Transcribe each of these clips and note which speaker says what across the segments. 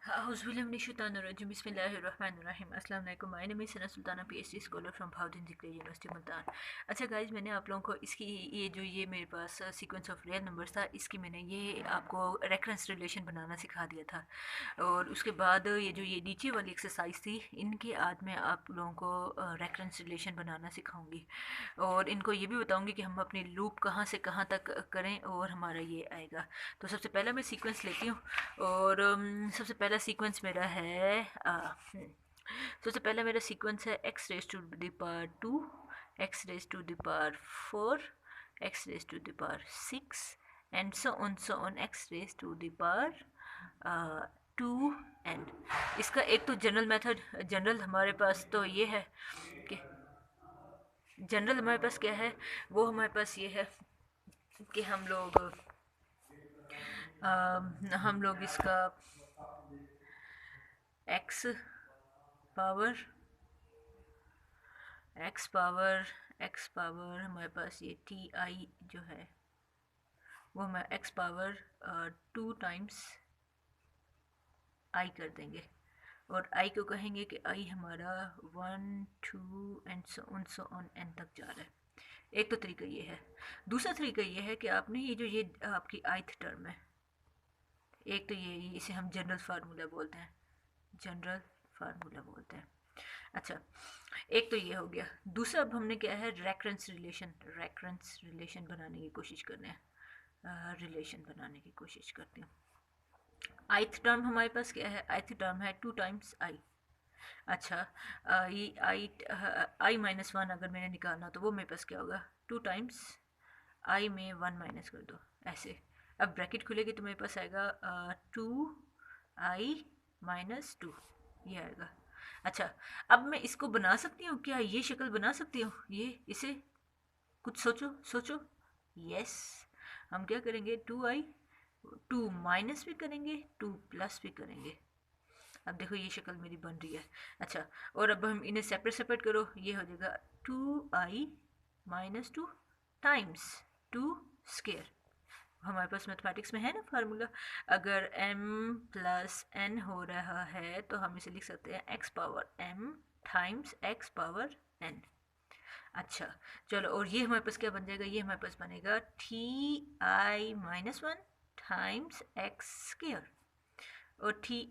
Speaker 1: Auzubillahiminash-shaytanir-rajim. Bismillahir-rahmanir-rahim. अस्सलाम वालेकुम. My name is Sana Sultana, PhD scholar from Bhavdin Zikri University Multan. अच्छा guys, मैंने आप लोगों को इसकी ये मेरे पास सीक्वेंस ऑफ रियल नंबर्स था, इसकी मैंने ये आपको रेफरेंस रिलेशन बनाना सिखा दिया था. और उसके बाद ये नीचे वाली एक्सरसाइज थी, इनके आज मैं आप लोगों को रेफरेंस रिलेशन बनाना सिखाऊंगी. और इनको ये भी बताऊंगी कि हम अपनी लूप कहाँ से कहाँ तक करें और हमारा ये आएगा. तो सबसे पहला मैं सीक्वेंस लेती हूँ. और सबसे पहला सीक्वेंस मेरा है सबसे पहला मेरा सीक्वेंस है x raise to the power 2, x raise to the power 4, x raise to the power 6 and so on x raise to the power 2n. इसका एक तो जनरल मेथड, जनरल हमारे पास तो ये है कि जनरल हमारे पास क्या है, वो हमारे पास ये है कि हम लोग इसका x पावर हमारे पास ये टी आई जो है वो हम x पावर 2 टाइम्स i कर देंगे. और i को कहेंगे कि i हमारा 1 2 एंड सो ऑन n तक जा रहा है. एक तो तरीका ये है. दूसरा तरीका ये है कि आपने ये आपकी ith टर्म है, एक तो ये इसे हम जनरल फार्मूला बोलते हैं, अच्छा, एक तो ये हो गया. दूसरा अब हमने क्या है, रेफरेंस रिलेशन बनाने की कोशिश करते हैं. ith टर्म हमारे पास क्या है, ith टर्म है 2 टाइम्स i. अच्छा, i माइनस 1 अगर मैंने निकालना तो वो मेरे पास क्या होगा, 2 टाइम्स i में 1 माइनस कर दो ऐसे. अब ब्रैकेट खुलेगी तो मेरे पास आएगा 2i माइनस 2, ये आएगा. अच्छा, अब मैं इसको बना सकती हूँ क्या, ये शक्ल बना सकती हूँ, ये इसे कुछ सोचो. यस, हम क्या करेंगे, 2i 2 माइनस भी करेंगे, 2 प्लस भी करेंगे. अब देखो ये शक्ल मेरी बन रही है. अच्छा, और अब हम इन्हें सेपरेट करो, ये हो जाएगा 2i माइनस 2 टाइम्स 2 स्क्वायर. हमारे पास मैथमेटिक्स में है ना फार्मूला, अगर m प्लस n हो रहा है तो हम इसे लिख सकते हैं x power m times x power n. अच्छा चलो, और ये हमारे पास क्या बन जाएगा, ये हमारे पास बनेगा ti minus 1 times x square और ti.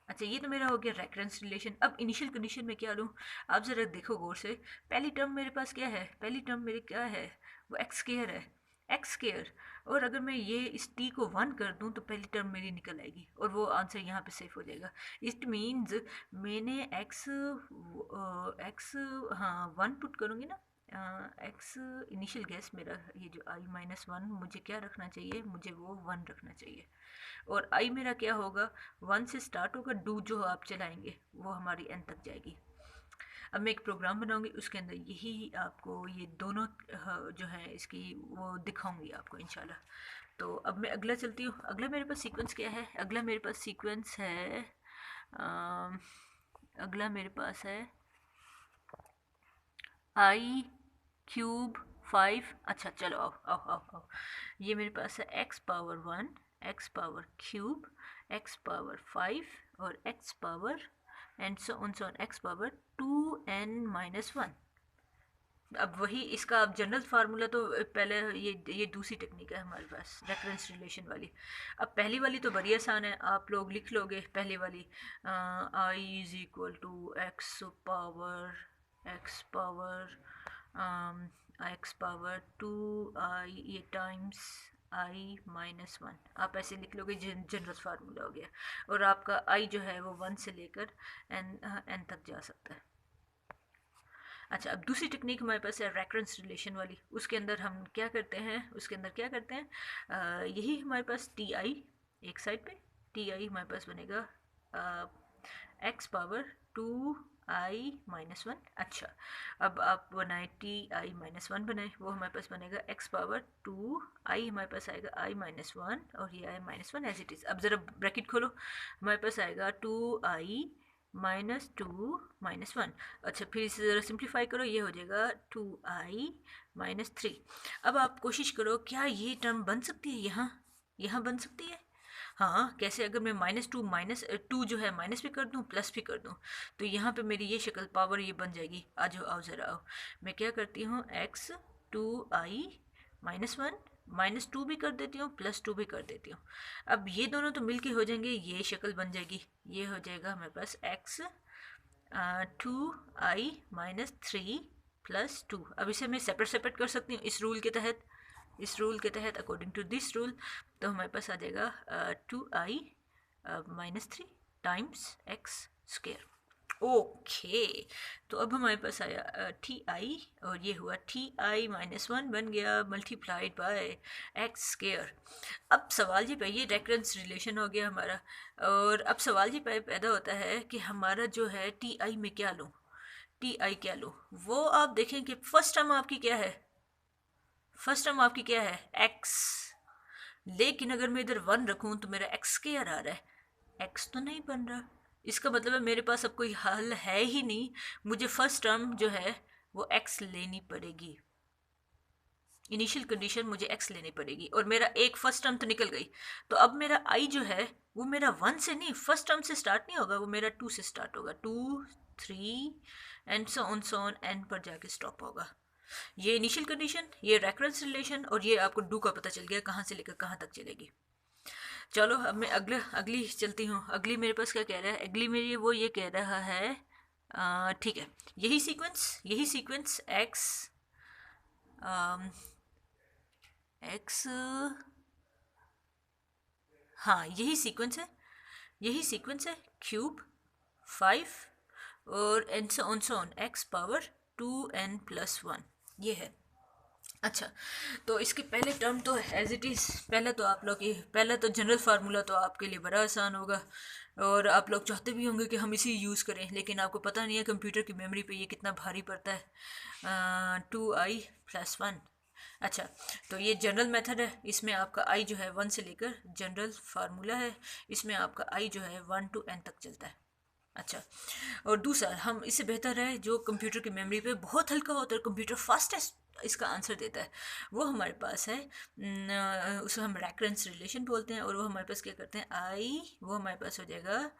Speaker 1: अच्छा, ये तो मेरा हो गया रेफरेंस रिलेशन. अब इनिशियल कंडीशन में क्या लूँ, आप ज़रा देखो गौर से. पहली टर्म मेरे पास क्या है, वो एक्स स्क्वायर है, एक्स स्क्वायर. और अगर मैं ये इस टी को 1 कर दूँ तो पहली टर्म मेरी निकल आएगी और वो आंसर यहाँ पे सेफ हो जाएगा. इट मीन्स मैंने एक्स हाँ 1 पुट करूँगी ना, एक्स इनिशियल गैस मेरा ये जो आई माइनस 1, मुझे क्या रखना चाहिए, मुझे वो 1 रखना चाहिए. और आई मेरा क्या होगा, 1 से स्टार्ट होगा, डू जो आप चलाएंगे वो हमारी एन तक जाएगी. अब मैं एक प्रोग्राम बनाऊंगी, उसके अंदर यही आपको ये दोनों जो है इसकी वो दिखाऊंगी आपको इंशाल्लाह. तो अब मैं अगला चलती हूँ. अगला मेरे पास सीक्वेंस क्या है, अगला मेरे पास सीक्वेंस है अगला मेरे पास है आई क्यूब 5. अच्छा चलो आओ. ये मेरे पास है x power 1, x power cube, x power 5 और x power and so on x power 2n minus 1. अब वही इसका अब जनरल फार्मूला तो पहले ये दूसरी टेक्निक है हमारे पास, रेफरेंस रिलेशन वाली. अब पहली वाली तो बड़ी आसान है, आप लोग लिख लोगे पहली वाली, i is equal to x power 2i ये टाइम्स i माइनस 1. आप ऐसे लिख लोगे, जनरल फार्मूला हो गया. और आपका i जो है वो 1 से लेकर n तक जा सकता है. अच्छा, अब दूसरी टेक्निक हमारे पास है रेफरेंस रिलेशन वाली. उसके अंदर क्या करते हैं, यही हमारे पास टी आई एक साइड पे, टी आई हमारे पास बनेगा एक्स पावर 2i माइनस 1. अच्छा, अब आप बनाए टी आई माइनस 1 बनाए, वो हमारे पास बनेगा एक्स पावर 2i, हमारे पास आएगा i माइनस 1 और ये i minus 1 as it is. अब ज़रा ब्रैकेट खोलो, हमारे पास आएगा 2i माइनस 2 माइनस 1. अच्छा, फिर इसे ज़रा सिंप्लीफाई करो, ये हो जाएगा 2i माइनस 3. अब आप कोशिश करो, क्या ये टर्म बन सकती है, यहाँ बन सकती है. हाँ कैसे, अगर मैं -2 जो है माइनस भी कर दूँ प्लस भी कर दूँ तो यहाँ पे मेरी ये शक्ल पावर ये बन जाएगी। आ जाओ, आओ ज़रा आओ, मैं क्या करती हूँ, x2i-1 -2 भी कर देती हूँ +2 भी कर देती हूँ। अब ये दोनों तो मिलके हो जाएंगे, ये शक्ल बन जाएगी, ये हो जाएगा हमारे पास x 2i-3 + 2। अब इसे मैं सेपरेट सेपरेट कर सकती हूँ इस रूल के तहत अकॉर्डिंग टू दिस रूल। तो हमारे पास आ जाएगा 2i-3 times x square. Okay, तो अब हमारे पास आया टी आई, और ये हुआ ti-1 बन गया मल्टीप्लाइड बाय एक्स स्क्वायर। अब सवाल ये पे, ये रेफरेंस रिलेशन हो गया हमारा, और अब सवाल ये पैदा होता है कि हमारा जो है टी आई में क्या लूँ, टी आई क्या लूँ। वो आप देखें कि फर्स्ट टर्म आपकी क्या है, एक्स, लेकिन अगर मैं इधर 1 रखूँ तो मेरा एक्स स्क्वायर आ रहा है, एक्स तो नहीं बन रहा। इसका मतलब है मेरे पास अब कोई हल है ही नहीं, मुझे फर्स्ट टर्म जो है वो एक्स लेनी पड़ेगी, इनिशियल कंडीशन मुझे एक्स लेनी पड़ेगी, और मेरा एक फर्स्ट टर्म तो निकल गई। तो अब मेरा आई जो है वो मेरा 1 से नहीं, फर्स्ट टर्म से स्टार्ट नहीं होगा, वो मेरा 2 से स्टार्ट होगा, 2 3 एंड सो ऑन एन पर जाके स्टॉप होगा। ये इनिशियल कंडीशन, ये रेफरेंस रिलेशन, और ये आपको डू का पता चल गया कहाँ से लेकर कहाँ तक चलेगी। चलो अब मैं अगली चलती हूँ। अगली मेरे पास क्या कह रहा है, अगली मेरी वो ये कह रहा है, ठीक है, यही सीक्वेंस एक्स, हाँ यही सीक्वेंस है क्यूब 5 और and so on x power 2n+1, ये है। अच्छा, तो इसके पहले टर्म तो एज इट इज़, पहला तो जनरल फार्मूला तो आपके लिए बड़ा आसान होगा, और आप लोग चाहते भी होंगे कि हम इसी यूज़ करें, लेकिन आपको पता नहीं है कंप्यूटर की मेमोरी पे ये कितना भारी पड़ता है। 2i+1। अच्छा, तो ये जनरल मेथड है, इसमें आपका i जो है 1 से लेकर, जनरल फार्मूला है, इसमें आपका i जो है 1 to n तक चलता है। अच्छा, और दूसरा, हम इससे बेहतर है जो कंप्यूटर की मेमोरी पे बहुत हल्का होता है, कंप्यूटर फास्टेस्ट इसका आंसर देता है, वो हमारे पास है, उसे हम रेकरेंस रिलेशन बोलते हैं, और वो हमारे पास क्या करते हैं, वो हमारे पास हो जाएगा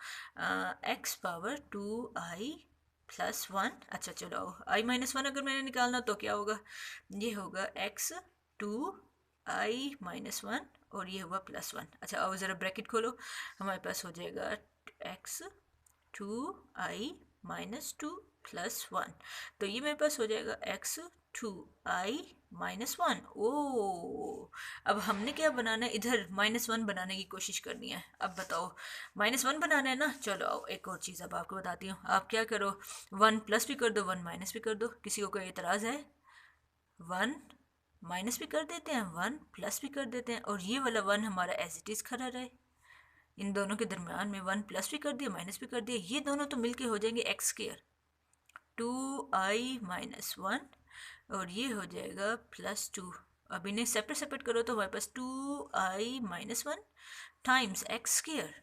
Speaker 1: एक्स पावर 2i+1। अच्छा चलो, i-1 अगर मैंने निकालना तो क्या होगा, ये होगा x 2i-1, और ये हुआ +1। अच्छा, और ज़रा ब्रैकेट खोलो, हमारे पास हो जाएगा x 2i-2+1, तो ये मेरे पास हो जाएगा x 2i-1। ओ, अब हमने क्या बनाना है, इधर -1 बनाने की कोशिश करनी है। अब बताओ, -1 बनाना है ना, चलो आओ एक और चीज़ अब आपको बताती हूँ। आप क्या करो, 1 प्लस भी कर दो, 1 माइनस भी कर दो। किसी को कोई एतराज़ है? 1 माइनस भी कर देते हैं, 1 प्लस भी कर देते हैं, और ये वाला 1 हमारा एज इट इज़ खड़ा रहे। इन दोनों के दरमियान में 1 प्लस भी कर दिया, माइनस भी कर दिया, ये दोनों तो मिलके हो जाएंगे एक्स स्क्वायर 2i-1, और ये हो जाएगा +2। अब इन्हें सेपरेट करो तो हमारे पास 2i-1 टाइम्स एक्स स्क्वायर।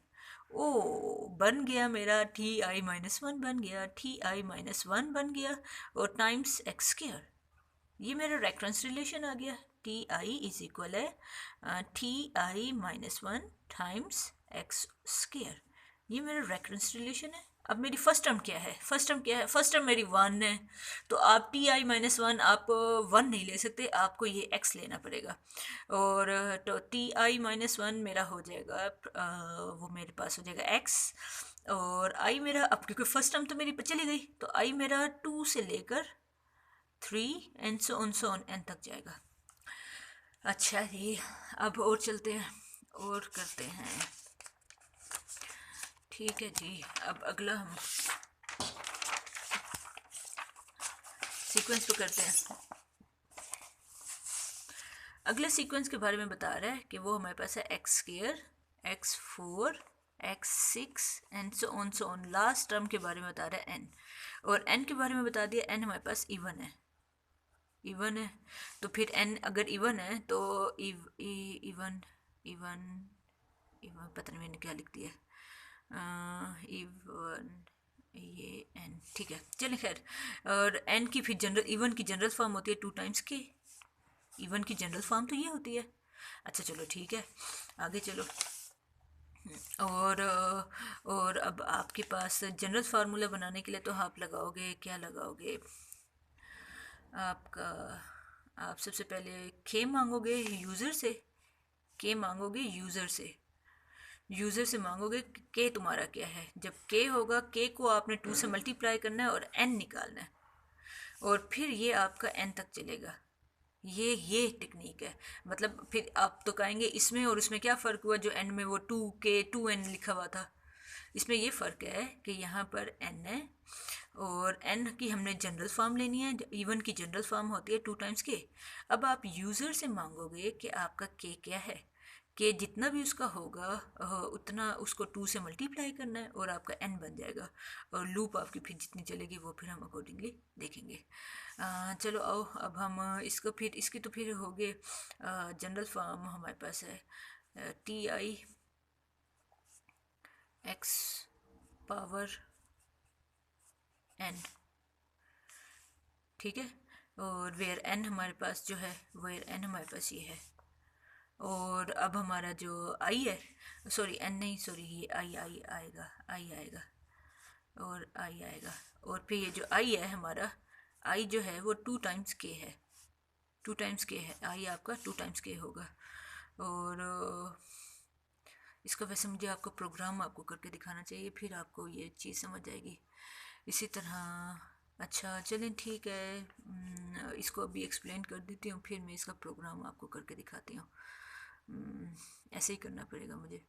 Speaker 1: ओ, बन गया मेरा ti-1 बन गया, ti-1 बन गया, और टाइम्स एक्स स्क्वायर। ये मेरा रेफरेंस रिलेशन आ गया, टी आई इज इक्वल है ti-1 टाइम्स एक्स स्क्वायर। ये मेरा रेफरेंस रिलेशन है। अब मेरी फर्स्ट टर्म क्या है, फर्स्ट टर्म मेरी 1 है, तो आप ti-1 आप 1 नहीं ले सकते, आपको ये x लेना पड़ेगा, और तो ti-1 मेरा हो जाएगा, वो मेरे पास हो जाएगा x, और i मेरा, अब क्योंकि फर्स्ट टर्म तो मेरी चली गई, तो i मेरा 2 से लेकर 3 एंड सो ऑन n तक जाएगा। अच्छा जी, अब और चलते हैं और करते हैं, ठीक है जी। अब अगला हम सीक्वेंस पे करते हैं। अगले सीक्वेंस के बारे में बता रहा है कि वो हमारे पास है x2, x4, x6 and so on. Last term के बारे में बता रहा है n, और n के बारे में बता दिया, n हमारे पास इवन है, तो फिर n अगर इवन है तो इवन पता नहीं मैंने क्या लिख दिया, इवन, ये n, ठीक है चलिए खैर। और n की फिर इवन की जनरल फॉर्म होती है 2 टाइम्स k, इवन की जनरल फॉर्म तो ये होती है। अच्छा चलो ठीक है, आगे चलो। और अब आपके पास जनरल फार्मूला बनाने के लिए तो आप लगाओगे, क्या लगाओगे आपका, आप सबसे पहले के मांगोगे यूज़र से, के मांगोगे यूज़र से मांगोगे के तुम्हारा क्या है। जब के होगा, के को आपने 2 से मल्टीप्लाई करना है और एन निकालना है, और फिर ये आपका एन तक चलेगा। ये टेक्निक है। मतलब फिर आप तो कहेंगे इसमें और उसमें क्या फ़र्क हुआ, जो एन में वो 2 लिखा हुआ था। इसमें ये फ़र्क है कि यहाँ पर एन है और एन की हमने जनरल फॉर्म लेनी है। इवन की जनरल फॉर्म होती है 2 टाइम्स के। अब आप यूज़र से मांगोगे कि आपका के क्या है, कि जितना भी उसका होगा उतना उसको 2 से मल्टीप्लाई करना है और आपका n बन जाएगा। और लूप आपकी फिर जितनी चलेगी वो फिर हम अकॉर्डिंगली देखेंगे। चलो आओ, अब हम इसको फिर इसकी तो फिर हो गए। जनरल फॉर्म हमारे पास है T I x power n, ठीक है। और वेयर n हमारे पास जो है, वेयर n हमारे पास ये है। और अब हमारा जो आई है, सॉरी एन नहीं, सॉरी ये आई आएगा, आई आएगा और आई आएगा। और फिर ये जो आई है हमारा, आई जो है वो 2 टाइम्स के है, 2 टाइम्स के है आई, आपका 2 टाइम्स के होगा। और इसका वैसे मुझे आपको प्रोग्राम आपको करके दिखाना चाहिए, फिर आपको ये चीज़ समझ आएगी। इसी तरह अच्छा चलें ठीक है, इसको अभी एक्सप्लेन कर देती हूँ, फिर मैं इसका प्रोग्राम आपको करके दिखाती हूँ। ऐसे ही करना पड़ेगा मुझे,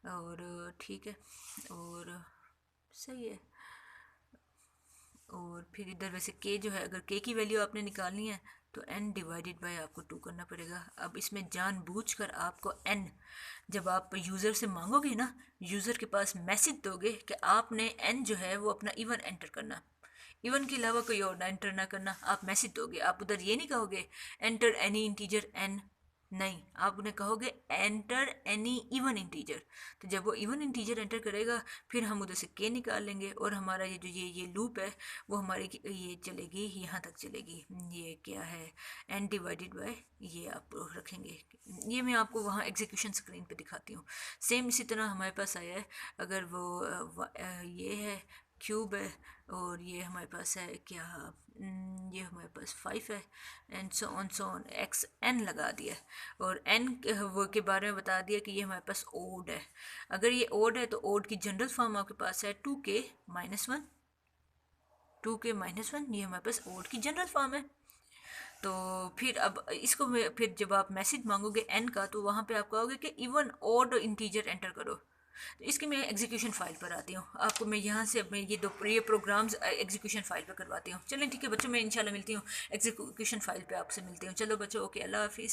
Speaker 1: और ठीक है, और सही है। और फिर इधर वैसे के जो है, अगर के की वैल्यू आपने निकालनी है तो n डिवाइडेड बाय आपको 2 करना पड़ेगा। अब इसमें जानबूझकर आपको n, जब आप यूज़र से मांगोगे ना, यूज़र के पास मैसेज दोगे कि आपने n जो है वो अपना इवन एंटर करना, इवन के अलावा कोई और एंटर ना करना, आप मैसेज दोगे। आप उधर ये नहीं कहोगे एंटर एनी इंटीजर n, नहीं, आप उन्हें कहोगे एंटर एनी इवन इंटीजर। तो जब वो इवन इंटीजर एंटर करेगा फिर हम उधर से के निकाल लेंगे, और हमारा ये जो ये लूप है वो हमारी ये चलेगी, यहाँ तक चलेगी। ये क्या है, एन डिवाइडेड बाय, ये आप रखेंगे। ये मैं आपको वहाँ एग्जीक्यूशन स्क्रीन पे दिखाती हूँ। सेम इसी तरह हमारे पास आया है, अगर वो ये है क्यूब है, और ये हमारे पास है क्या, ये हमारे पास 5 है, and so on x n लगा दिया, और एन वो के बारे में बता दिया कि ये हमारे पास ओड है। अगर ये ओड है तो ओड की जनरल फॉर्म आपके पास है 2k-1, 2k-1, ये हमारे पास ओड की जनरल फॉर्म है। तो फिर अब इसको फिर जब आप मैसेज मांगोगे एन का, तो वहाँ पे आप कहोगे कि इवन ओड इंटीजर एंटर करो। तो इसकी मैं एग्जीक्यूशन फाइल पर आती हूँ, आपको मैं यहाँ से मैं ये प्रोग्राम्स एग्जीक्यूशन फाइल पर करवाती हूँ। चलें ठीक है बच्चों, मैं इंशाल्लाह मिलती हूँ एग्जीक्यूशन फाइल पे, आपसे मिलती हूँ। चलो बच्चों, ओके, अल्लाह हाफिज़।